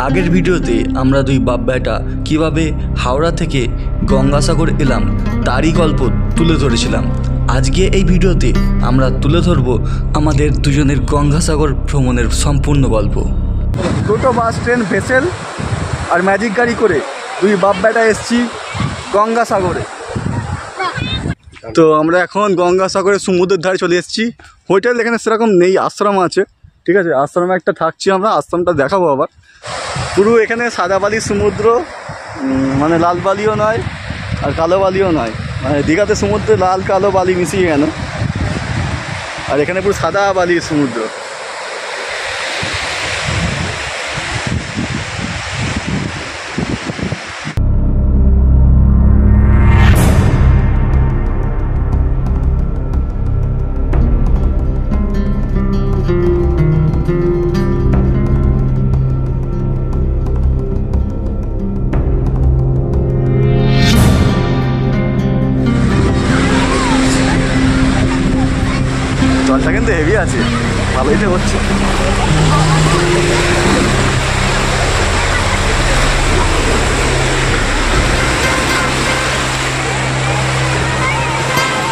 আগের ভিডিওতে আমরা দুই বাপ বেটা কীভাবে হাওড়া থেকে গঙ্গাসাগর এলাম তারই গল্প তুলে ধরেছিলাম। আজকে এই ভিডিওতে আমরা তুলে ধরব আমাদের দুজনের গঙ্গাসাগর ভ্রমণের সম্পূর্ণ গল্প। দুটো বাস, ট্রেন, ভেসেল আর ম্যাজিক গাড়ি করে দুই বাপ বেটা এসছি গঙ্গাসাগরে। তো আমরা এখন গঙ্গাসাগরের সমুদ্রের ধারে চলে এসেছি। হোটেল এখানে সেরকম নেই, আশ্রম আছে, ঠিক আছে, আশ্রমে একটা থাকছি আমরা, আশ্রমটা দেখাবো আবার। পুরো এখানে সাদা বালির সমুদ্র, মানে লাল বালিও নয় আর কালো বালিও নয়, মানে দীঘাতে সমুদ্রে লাল কালো বালি মিশিয়ে গেল, আর এখানে পুরো সাদা বালির সমুদ্র। জলটা কিন্তু হেভি আছে, ভালোই তো হচ্ছে।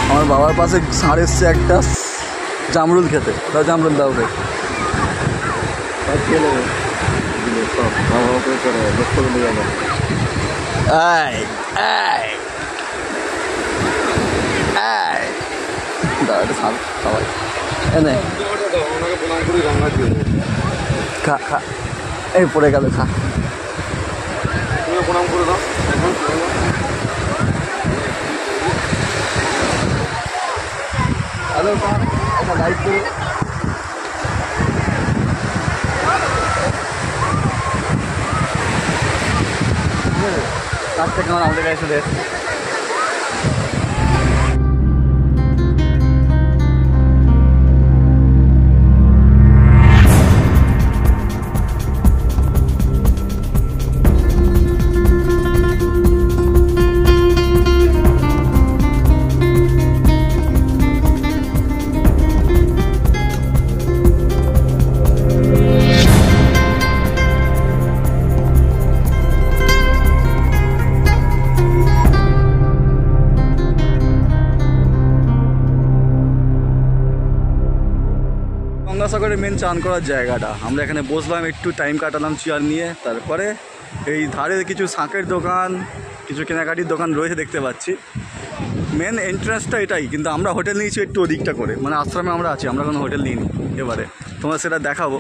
আমার বাবার পাশে ষাঁড় এসছে একটা জামরুল খেতে, তাও জামরুল দাও ভাই, খেয়ে নেবে সব সবাই এনে খা খা, এই পড়ে গেল, খা। প্রণাম করে দাও, হ্যালো, একটা লাইক করো। তার থেকে আমার আমাদের কাছে চলে এসেছে। গঙ্গাসাগরের মেন চান করার জায়গাটা, আমরা এখানে বসলাম, একটু টাইম কাটালাম চেয়ার নিয়ে। তারপরে এই ধারে কিছু শাঁখের দোকান, কিছু কেনাকাটির দোকান রয়েছে দেখতে পাচ্ছি। মেন এন্ট্রান্সটা এটাই, কিন্তু আমরা হোটেল নিয়েছি একটু ওদিকটা করে, মানে আশ্রমে আমরা আছি, আমরা কোনো হোটেল নিইনি। এবারে তোমরা সেটা দেখাবো।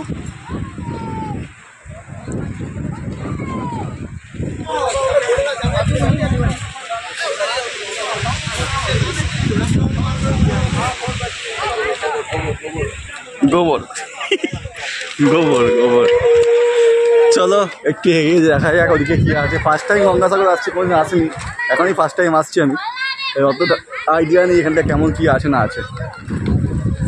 গোবর গোবর গোবর, চলো একটু এগিয়ে দেখা যাক ওদিকে কী আছে। ফার্স্ট টাইম গঙ্গাসাগর আসছি, কোনোদিন আসিনি, এখনই ফার্স্ট টাইম আসছি আমি, অতটা আইডিয়া নেই এখানটা কেমন কী আছে না আছে।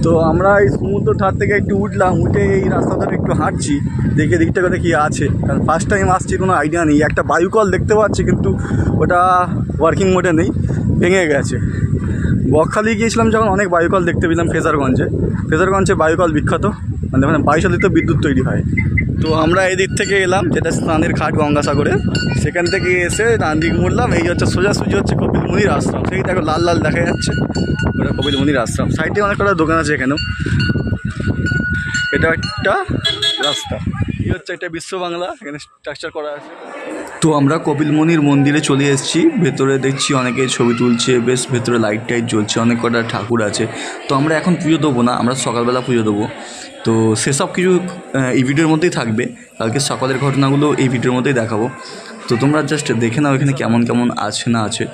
তো আমরা এই সমুদ্র ধার থেকে একটু উঠলাম, উঠে এই রাস্তা ধরে একটু হাঁটছি, দেখে দিকটা করে কী আছে, কারণ ফার্স্ট টাইম আসছি, কোনো আইডিয়া নেই। একটা বায়ুকল দেখতে পাচ্ছি, কিন্তু ওটা ওয়ার্কিং মোডে নেই, ভেঙে গেছে। বকখালি গিয়েছিলাম যখন অনেক বায়ুকল দেখতে পেলাম, ফ্রেজারগঞ্জে বায়ুকল বিখ্যাত, মানে বায়ুচালিত বিদ্যুৎ তৈরি হয়। তো আমরা এই দিক থেকে এলাম, যেটা স্নানের ঘাট গঙ্গাসাগরে, সেখান থেকে এসে ডান দিক মুড়লাম। এই হচ্ছে সোজাসুজি হচ্ছে কপিল মুনির আশ্রম, সেই দেখো লাল লাল দেখা যাচ্ছে, ওটা কপিল মুনির আশ্রম। সাইডে অনেক কটা দোকান আছে এখানেও। এটা একটা রাস্তা, এই হচ্ছে একটা বিশ্ব বাংলা, এখানে স্ট্রাকচার করা আছে। তো আমরা কপিল মুনির মন্দিরে চলে এসেছি, ভেতরে দেখছি অনেকে ছবি তুলছে, বেশ ভেতরে লাইট টাইট জ্বলছে, অনেক কটা ঠাকুর আছে। তো আমরা এখন পুজো দেবো না, আমরা সকালবেলা পুজো দেবো। তো সেসব কিছু এই ভিডিওর মধ্যেই থাকবে, কালকে সকালের ঘটনাগুলো এই ভিডিওর মধ্যেই দেখাবো। তো তোমরা জাস্ট দেখে নাও এখানে কেমন কেমন আছে না আছে।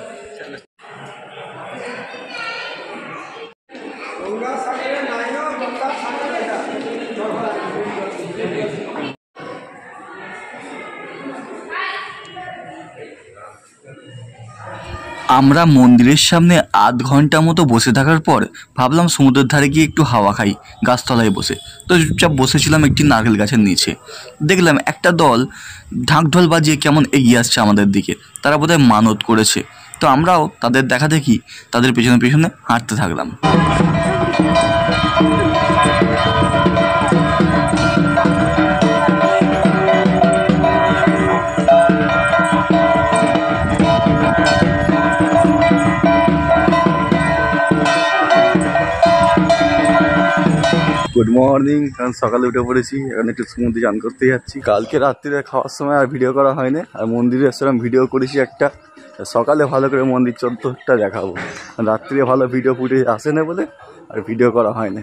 আমরা মন্দিরের সামনে আধ ঘন্টা মতো বসে থাকার পর ভাবলাম সমুদ্রের ধারে গিয়ে একটু হাওয়া খাই গাছতলায় বসে। তো চুপচাপ বসেছিলাম একটি নারকেল গাছের নিচে, দেখলাম একটা দল ঢাকঢোল বাজিয়ে কেমন এগিয়ে আসছে আমাদের দিকে, তারা বোধহয় মানত করেছে। তো আমরাও তাদের দেখা দেখি তাদের পেছনে পেছনে হাঁটতে থাকলাম। মর্নিং, কারণ সকালে উঠে পড়েছি, এখন একটু সমুদ্রে চান করতে যাচ্ছি। কালকে রাত্রিরে খাওয়ার সময় আর ভিডিও করা হয়নি, আর মন্দিরে এসেছিলাম ভিডিও করেছি একটা। সকালে ভালো করে মন্দির চত্বরটা দেখাবো, রাত্রিরে ভালো ভিডিও ফুটেজ আসে না বলে আর ভিডিও করা হয়নি।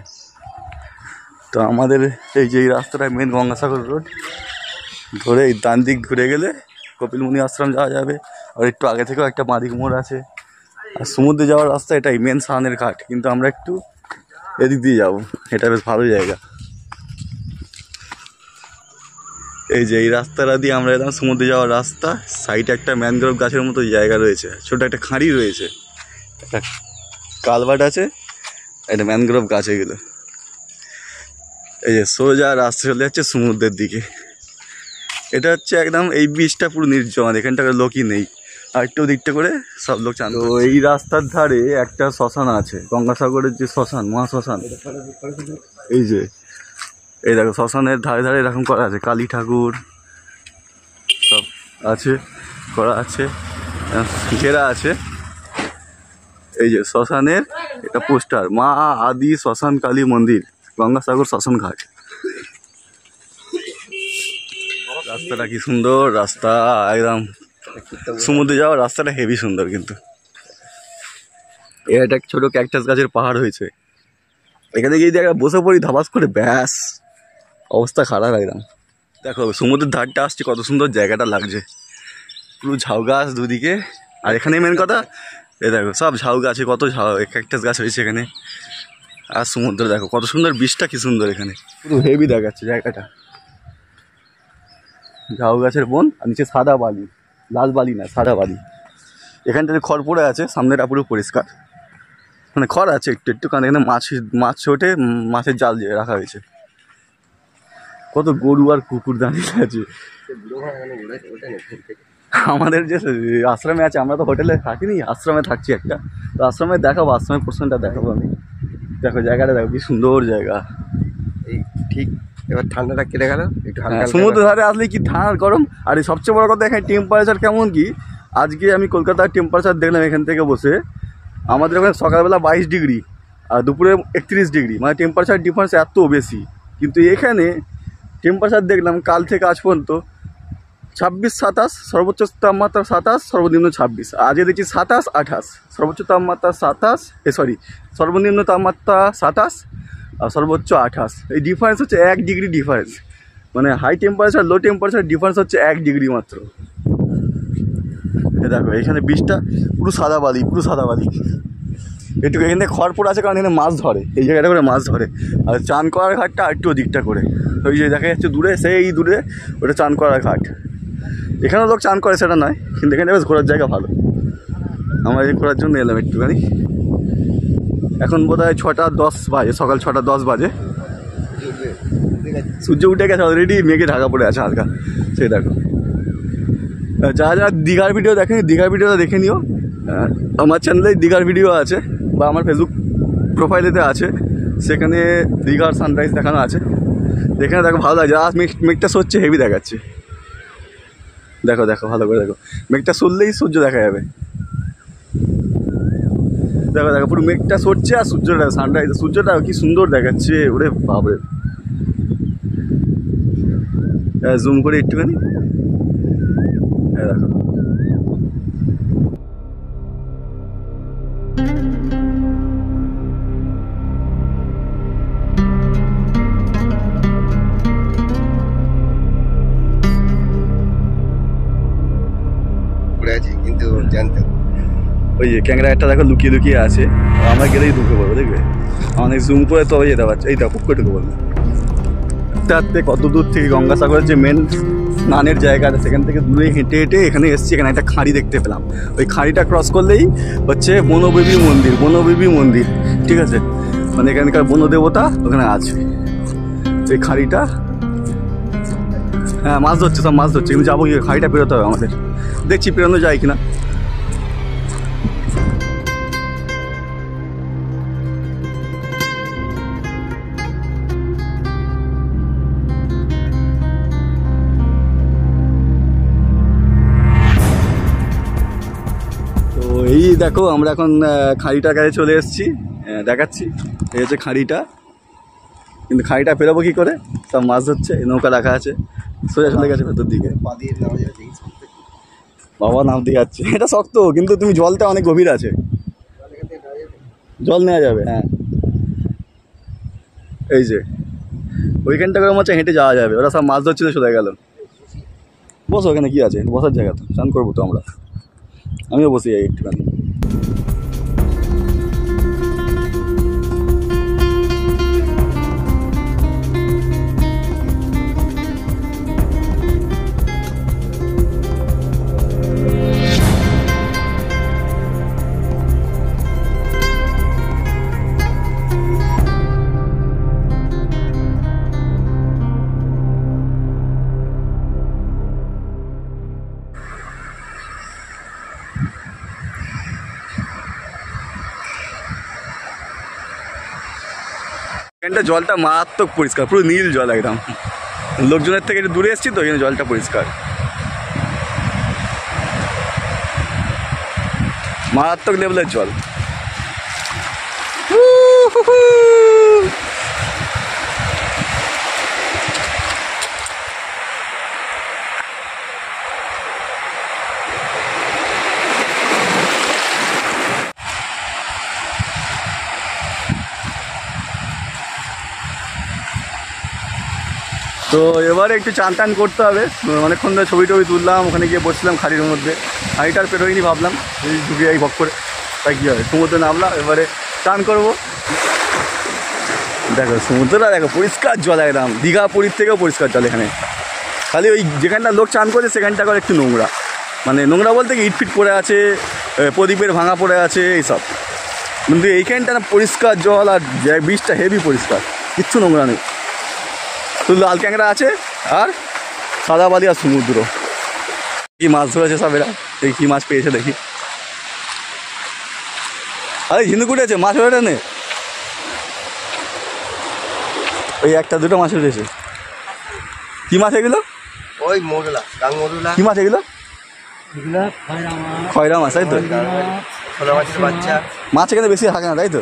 তো আমাদের এই যে রাস্তাটা মেন গঙ্গাসাগর রোড ধরে এই ডান দিক ঘুরে গেলে কপিলমুনি আশ্রম যাওয়া যাবে, আর একটু আগে থেকেও একটা বাঁদিক মোড় আছে। আর সমুদ্রে যাওয়ার রাস্তা এটাই মেন সাহানের ঘাট, কিন্তু আমরা একটু এদিক দিয়ে যাবো, এটা বেশ ভালো জায়গা। এই যে এই রাস্তাটা দিয়ে আমরা এলাম সমুদ্রে যাওয়ার রাস্তা। সাইডে একটা ম্যানগ্রোভ গাছের মতো জায়গা রয়েছে, ছোট একটা খাঁড়ি রয়েছে, একটা কালভার্ট আছে, একটা ম্যানগ্রোভ গাছ এগুলো। এই যে সোজা রাস্তা চলে যাচ্ছে সমুদ্রের দিকে। এটা হচ্ছে একদম এই বীজটা পুরো নির্জন, এখানটাকে লোকই নেই, আর একটু দিকটা করে সব লোক চান। তো এই রাস্তার ধারে একটা শ্মশান আছে, গঙ্গাসাগরের যে শ্মশান, মহাশ্মশান। এই যে এই দেখো শ্মশানের ধারে ধারে এরকম করা আছে, কালী ঠাকুর সব আছে, করা আছে, ঘেরা আছে। এই যে শ্মশানের এটা পোস্টার, মা আদি শ্মশান কালী মন্দির, গঙ্গাসাগর শ্মশান ঘাট। রাস্তাটা কি সুন্দর রাস্তা, একদম সমুদ্রে যাওয়ার রাস্তাটা হেভি সুন্দর। কিন্তু এটা একটা ছোট ক্যাকটাস গাছের পাহাড় হয়েছে, এখানে গিয়ে দেখা বসে পড়ি ধাবাস করে, ব্যাস অবস্থা খারাপ একদম। দেখো সমুদ্রের ধারটা আসছে, কত সুন্দর জায়গাটা লাগছে, পুরো ঝাউ গাছ দুদিকে। আর এখানে মেন কথা, এ দেখো সব ঝাউ গাছে, কত ঝাউ ক্যাকটাস গাছ হয়েছে এখানে। আর সমুদ্র দেখো কত সুন্দর, বীজটা কি সুন্দর, এখানে পুরো হেভি দেখাচ্ছে জায়গাটা। ঝাউ গাছের বন, আর নিচে সাদা বালি, লাল বালি না সাদা বালি। এখানটাতে খড় পড়ে আছে, সামনেটা পুরো পরিষ্কার, মানে খড় আছে একটু একটু, কারণ এখানে মাছ ছোটে, মাছের জাল দিয়ে রাখা হয়েছে। কত গরু আর কুকুর দাঁড়িয়ে আছে। আমাদের যে আশ্রমে আছে, আমরা তো হোটেলে থাকিনি, আশ্রমে থাকছি একটা, তো আশ্রমে দেখাবো, আশ্রমের পোর্শনটা দেখাবো আমি। দেখো জায়গাটা দেখো কি সুন্দর জায়গা। এই ঠিক এবার ঠান্ডাটা কেটে গেল, একটু সমুদ্র ধারে আসলে কি ঠান্ডা গরম। আর এই সবচেয়ে বড় কথা, এখানে টেম্পারেচার কেমন কি, আজকে আমি কলকাতার টেম্পারেচার দেখলাম এখান থেকে বসে, আমাদের ওখানে সকালবেলা 22 ডিগ্রি আর দুপুরে 31 ডিগ্রি, মানে টেম্পারেচার ডিফারেন্স এত বেশি। কিন্তু এখানে টেম্পারেচার দেখলাম কাল থেকে আজ পর্যন্ত 26-27, সর্বোচ্চ তাপমাত্রা 27, সর্বনিম্ন 26। আজকে দেখছি 27-28, সর্বোচ্চ তাপমাত্রা 27, সর্বনিম্ন তাপমাত্রা 27 আর সর্বোচ্চ 28। এই ডিফারেন্স হচ্ছে 1 ডিগ্রি ডিফারেন্স, মানে high temperature low temperature difference হচ্ছে 1 ডিগ্রি মাত্র। দেখো এখানে বীজটা পুরো সাদা বালি, পুরো সাদা বালি। একটু এখানে খড় পড়ে আছে, কারণ এখানে মাছ ধরে, এই জায়গাটা করে মাছ ধরে। আর চান করার ঘাটটা একটু ওদিকটা করে, ওই যে দেখা যাচ্ছে দূরে, সেই দূরে ওটা চান করার ঘাট। এখানে লোক চান করে সেটা নয়, কিন্তু এখানে বেশ ঘোরার জায়গা ভালো। আমরা এই ঘোরার জন্য এলাম একটুখানি। এখন বোধহয় 6:10 বাজে, সকাল 6:10 বাজে। সূর্য উঠে গেছে অলরেডি, মেঘে ঢাকা পড়ে আছে হালকা, সেই দেখো। যারা যারা দীঘার ভিডিও দেখেনি, দীঘার ভিডিওটা দেখে নিও। আমার চ্যানেলে দীঘার ভিডিও আছে, বা আমার ফেসবুক প্রোফাইলেতে আছে, সেখানে দীঘার সানরাইজ দেখানো আছে। এখানে দেখো ভালো লাগছে, আর মেঘটা সরছে, হেভি দেখাচ্ছে। দেখো দেখো ভালো করে দেখো, মেঘটা সরলেই সূর্য দেখা যাবে। দেখো দেখো পুরো মেঘটা সরছে, আর সূর্যটা সানরাইজ, সূর্যটা কি সুন্দর দেখাচ্ছে, ওরে বাপরে। জুম করে একটুখানি দেখো। কিন্তু জানতাম ওই যে ক্যাংরা একটা দেখো লুকিয়ে লুকিয়ে আছে, আমরা গেলেই ঢুকে পড়বো, দেখবে অনেক জুম করে তবে যেতে পারছে। এই দেখো খুব ঢুকে পড়বো। হাঁটতে কত দূর থেকে গঙ্গাসাগরের যে মেন স্নানের জায়গাটা, সেখান থেকে দূরে হেঁটে হেঁটে এখানে এসেছি। এখানে একটা খাঁড়ি দেখতে পেলাম, ওই খাঁড়িটা ক্রস করলেই হচ্ছে বনদেবী মন্দির, বনদেবী মন্দির, ঠিক আছে, মানে এখানকার বনদেবতা ওখানে আছে। এই খাঁড়িটা, হ্যাঁ মাছ ধরছে, সব মাছ ধরছে, কিন্তু যাবো গিয়ে খাঁড়িটা পেরোতে হবে আমাদের, দেখছি পেরোনো যায় কিনা। এই দেখো আমরা এখন খাঁড়িটার কাছে চলে এসেছি, দেখাচ্ছি। এই হচ্ছে খাঁড়িটা, কিন্তু খাঁড়িটা পেরোবো কী করে? সব মাছ ধরছে, নৌকা রাখা আছে, সোজা চলে গেছে ভেতর দিকে। বাবা নাম দিয়ে যাচ্ছে, এটা শক্ত কিন্তু তুমি জলটা অনেক গভীর আছে, জল নেওয়া যাবে। হ্যাঁ এই যে ওইখানটা করে মনে হেঁটে যাওয়া যাবে, ওরা সব মাছ ধরছিল চলে গেল। বসো, ওখানে কি আছে, বসার জায়গা তো, স্নান করবো তো আমরা, আমিও বসে যাই একটুখানি। এখানটা জলটা মারাত্মক পরিষ্কার, পুরো নীল জল একদম, লোকজনের থেকে একটু দূরে এসেছি তো এখানে জলটা পরিষ্কার, মারাত্মক লেভেলের জল। তো এবারে একটু চান টান করতে হবে, অনেকক্ষণ ধরে ছবি টবি তুললাম, ওখানে গিয়ে বসছিলাম খাড়ির মধ্যে, খাড়িটার পেরোয়নি ভাবলাম এই ঢুকে এই ভক করে, তাই কী হবে সমুদ্রে নামলাম, এবারে চান করবো। দেখো সমুদ্রটা দেখো পরিষ্কার জল একদম, দীঘা পুরীর থেকেও পরিষ্কার জল এখানে, খালি ওই যেখানটা লোক চান করে সেখানটা করে একটু নোংরা, মানে নোংরা বলতে কি ইটফিট পড়ে আছে, প্রদীপের ভাঙা পড়ে আছে এইসব, কিন্তু এইখানটা না পরিষ্কার জল, আর বীজটা হেভি পরিষ্কার, কিচ্ছু নোংরা নেই, শুধু লাল ক্যাংরা আছে আর সাদা বালি আর সমুদ্র। কি মাছ ধরেছে সব এরা, এই কী মাছ পেয়েছে দেখি, আরে ঝিনুকুটে আছে, মাছ ওটা নে, ওই একটা দুটো মাছ উঠেছে। কী মাছ এগুলো? ওই মোরলা, গাং মোরলা। কী মাছ এগুলো? খয়রা মাছ, তাই তো? ছোলা মাছের বাচ্চা। মাছ এখানে বেশি থাকে না, তাই তো?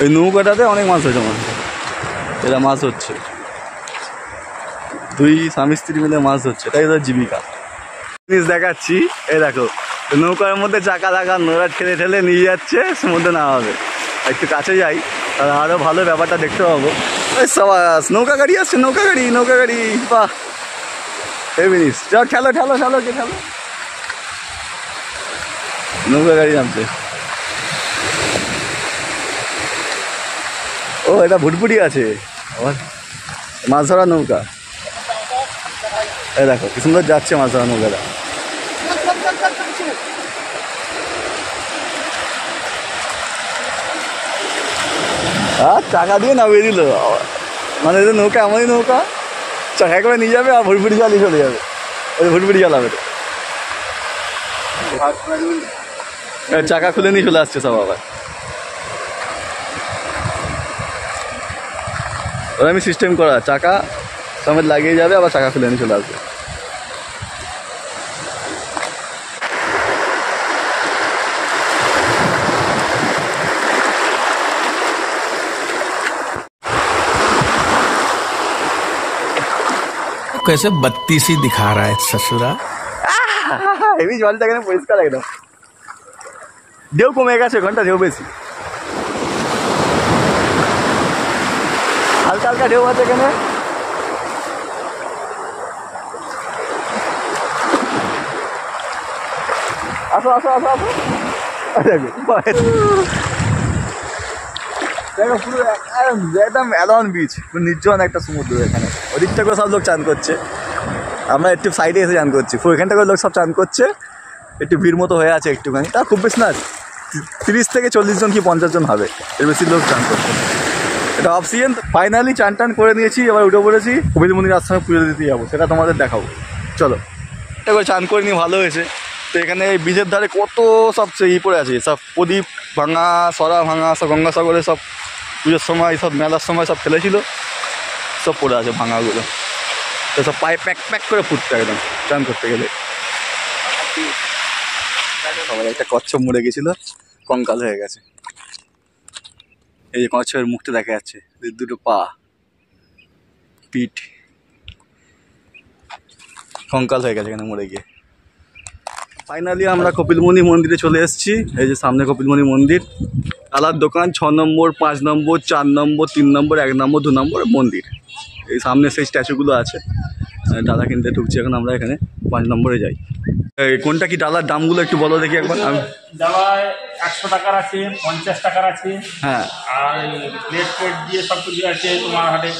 ওই নৌকাটাতে অনেক মাছ হয়েছে, মাছ এরা মাছ হচ্ছে, দুই স্বামী স্ত্রী মিলে মাছ হচ্ছে, এটাই তো জীবিকা। জিনিস দেখাচ্ছি, এই দেখো নৌকার মধ্যে চাকা লাগা, নোড়া ঠেলে ঠেলে নিয়ে যাচ্ছে, সমুদ্রে নামাবে। একটু কাছে যাই তাহলে আরও ভালো ব্যাপারটা দেখতে পাবো। ওই সবাস নৌকা গাড়ি আসছে, নৌকা গাড়ি, বাহ এই জিনিস, চল ঠেলো ঠেলো ঠেলো কে ঠেলো, নৌকা গাড়ি নামছে। ও এটা ভুটভুটি আছে, মাছ ধরা নৌকা, এই দেখো কি সুন্দর যাচ্ছে মাছ ধরা নৌকাটা। আর টাকা দিয়ে নামিয়ে দিল, মানে এদের নৌকা এমনই নৌকা, চাকা করে নিয়ে যাবে আর ভুটভুটি চালিয়ে চলে যাবে, ওই ভুটভুটি চালাবে, চাকা খুলে নিয়ে চলে আসছে সব আবার। ওরা আমি সিস্টেম করা, চাকা সমেত লাগিয়ে যাবে, আবার চাকা খুলে নিয়ে চলে আসবে। कैसे बत्तीसी दिखा रहा है ससुरा। হেভি জলটা এখানে পরিষ্কার একদম, ঢেউ কমে গেছে, ঘন্টা ঢেউ বেশি, হালকা হালকা ঢেউ আছে এখানে। আসো আসো আসো আসো, দেখো পুরো একদম অ্যালন বিচ, নির্জন একটা সমুদ্র এখানে, ওদিকটা করে সব লোক চান করছে, আমরা একটু সাইডে এসে চান করছি, ওইখানটা করে লোক সব চান করছে, একটু ভিড় মতো হয়ে আছে একটুখানি, তা খুব বেশি না, 30 থেকে 40 জন কি 50 জন হবে, এর বেশি লোক চান করছে। এটা অফ সিজন, ফাইনালি চান টান করে নিয়েছি, এবার উঠে পড়েছি কপিল মন্দির আশ্রমে পুজো দিতে যাবো, সেটা তোমাদের দেখাবো, চলো। এবার চান করে নিয়ে ভালো হয়েছে। তো এখানে এই বীজের ধারে কত সব ই পড়ে আছে, সব প্রদীপ ভাঙা, সরা ভাঙা, সব গঙ্গাসাগরে সব পুজোর সময়, সব মেলার সময় সব ফেলেছিল, সব পড়ে আছে ভাঙাগুলো, তো সব পায়ে প্যাক প্যাক করে ফুটতে একদম চান করতে গেলে। সবাই একটা কচ্ছপ মরে গেছিল, কঙ্কাল হয়ে গেছে। এই যে কচ্ছপের মুখটা দেখা যাচ্ছে, দুটো পা, পিঠ, কঙ্কাল হয়ে গেছে এখানে মরে গিয়ে। ফাইনালি আমরা কপিলমুনি মন্দিরে চলে এসেছি। এই যে সামনে কপিলমুনি মন্দির, ডালার দোকান 6 নম্বর, 5 নম্বর, 4 নম্বর, 3 নম্বর, 1 নম্বর, 2 নম্বর মন্দির। এই সামনে সেই স্ট্যাচুগুলো আছে। ডালা কিনতে ঢুকছি এখন আমরা, এখানে 5 নম্বরে যাই। এই কোনটা কি ডালার দামগুলো একটু বলো দেখি একবার। ডালায় 100 টাকার আছে, 50 টাকার আছে। হ্যাঁ, আর প্লেট দিয়ে সব কিছু আছে তোমার হাটে।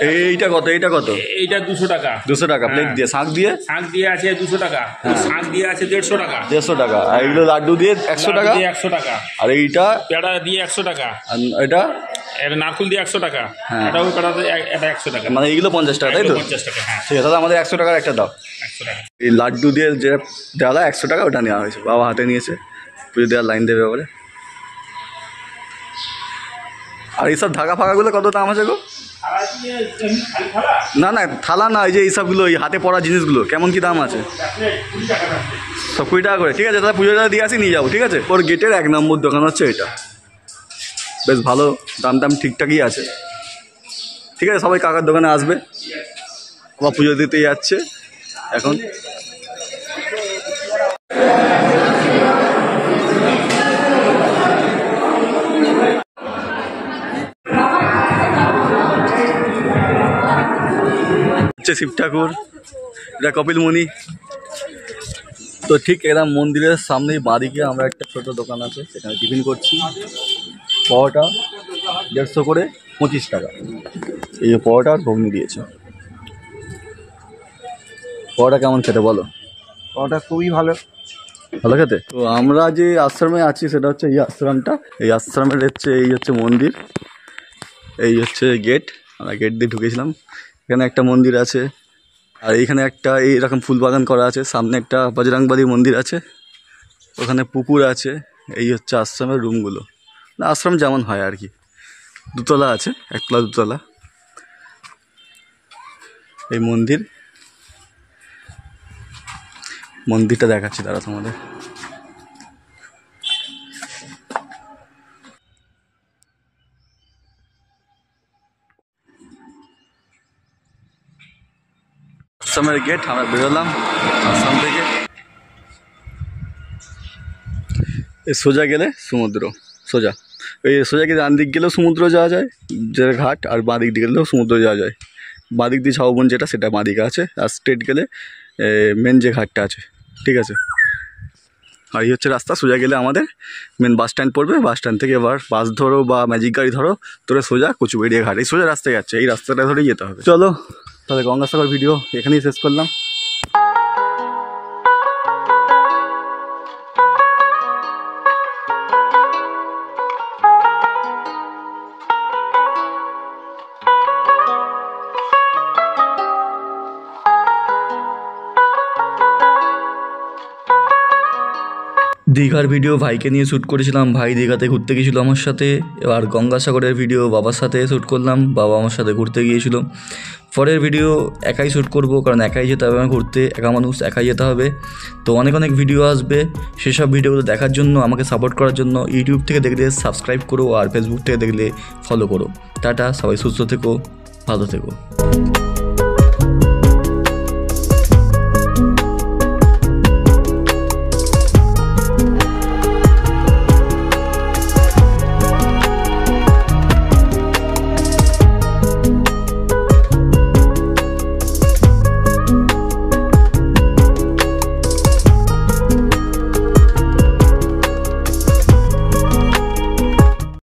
এইটা কত? এইটা কত? এইটা 200 টাকা। 200 টাকা প্লেট দিয়ে। শাঁখ দিয়ে? শাঁখ দিয়ে আছে 200 টাকা, শাঁখ দিয়ে আছে 150 টাকা। 150 টাকা। আর এগুলো লাড্ডু দিয়ে 100 টাকা। 100 টাকা। আর এইটা পেড়া দিয়ে 100 টাকা। আর এটা এটা নারকেল দিয়ে 100 টাকা। হ্যাঁ। এটাও পেড়া দিয়ে এটা 100 টাকা। মানে এইগুলো 50 টাকা, তাই তো? 50 টাকা। হ্যাঁ, ঠিক আছে, তাহলে আমাদের 100 টাকার একটা দাও। 100 টাকা। এই লাড্ডু দিয়ে যে ডালা 100 টাকা, ওটা নেওয়া হয়েছে, বাবা হাতে নিয়েছে, পুজো দেওয়ার লাইন দেবে এবারে। আর এইসব ঢাকা ফাঁকাগুলো কত দাম আছে গো? না না, থালা না, এই যে এইসবগুলো, এই হাতে পড়া জিনিসগুলো কেমন কি দাম আছে? সব 20 টাকা করে। ঠিক আছে, তাহলে পুজোটা দিয়ে আসি, নিয়ে যাবো। ঠিক আছে, ওর গেটের 1 নম্বর দোকান হচ্ছে এটা। বেশ ভালো, দাম ঠিকঠাকই আছে। ঠিক আছে, সবাই কাকার দোকানে আসবে। আবার পুজো দিতে যাচ্ছে এখন। শিব ঠাকুর, এটা কপিলমুনি। তো ঠিক এরকম মন্দিরের সামনেই বাঁদিকে আমরা একটা ছোট দোকান আছে, সেখানে টিফিন করছি। পরোটা 150 করে, 25 টাকা। এই যে পরোটা আর ঘুগনি দিয়েছে। পরোটা কেমন খেতে বলো? ওটা খুবই ভালো। ভালো খেতে। তো আমরা যে আশ্রমে আছি সেটা হচ্ছে এই আশ্রমটা। এই আশ্রমের এই হচ্ছে মন্দির, এই হচ্ছে গেট। আমরা গেট দিয়ে ঢুকেছিলাম। এখানে একটা মন্দির আছে, আর এইখানে একটা এইরকম ফুল বাগান করা আছে। সামনে একটা বজরংবলী মন্দির আছে, ওখানে পুকুর আছে। এই হচ্ছে আশ্রমের রুমগুলো, না আশ্রম যেমন হয় আর কি। দুতলা আছে, একতলা দুতলা। এই মন্দিরটা দেখাচ্ছি তারা তোমাদের। আশ্রমের গেট, আমরা বেরোলাম আশ্রম থেকে। এই সোজা গেলে সমুদ্র, সোজা গেলে ডান দিক গেলেও সমুদ্র যাওয়া যায়, যেটা ঘাট। আর বাঁ দিক দিয়ে গেলেও সমুদ্র যাওয়া যায়। বাঁ দিক দিয়ে ঝাউবন যেটা, সেটা বাঁ দিকে আছে। আর স্ট্রেট গেলে মেন যে ঘাটটা আছে। ঠিক আছে, আর এই হচ্ছে রাস্তা। সোজা গেলে আমাদের মেন বাস স্ট্যান্ড পড়বে। বাস স্ট্যান্ড থেকে এবার বাস ধরো বা ম্যাজিক গাড়ি ধরো, তোরা সোজা কচুবেড়িয়া ঘাট। এই সোজা রাস্তায় যাচ্ছে, এই রাস্তাটা ধরেই যেতে হবে। চলো তাহলে গঙ্গাসাগর ভিডিও এখানেই শেষ করলাম। দীঘার ভিডিও ভাইকে নিয়ে শ্যুট করেছিলাম, ভাই দীঘাতে ঘুরতে গিয়েছিলো আমার সাথে। এবার গঙ্গাসাগরের ভিডিও বাবার সাথে শ্যুট করলাম, বাবা আমার সাথে ঘুরতে গিয়েছিলো। পরের ভিডিও একাই শ্যুট করব, কারণ একাই যেতে হবে আমার ঘুরতে, একা মানুষ একাই যেতে হবে। তো অনেক ভিডিও আসবে, সেসব ভিডিওগুলো দেখার জন্য, আমাকে সাপোর্ট করার জন্য ইউটিউব থেকে দেখলে সাবস্ক্রাইব করো, আর ফেসবুক থেকে দেখলে ফলো করো। টাটা, সবাই সুস্থ থেকো, ভালো থেকো।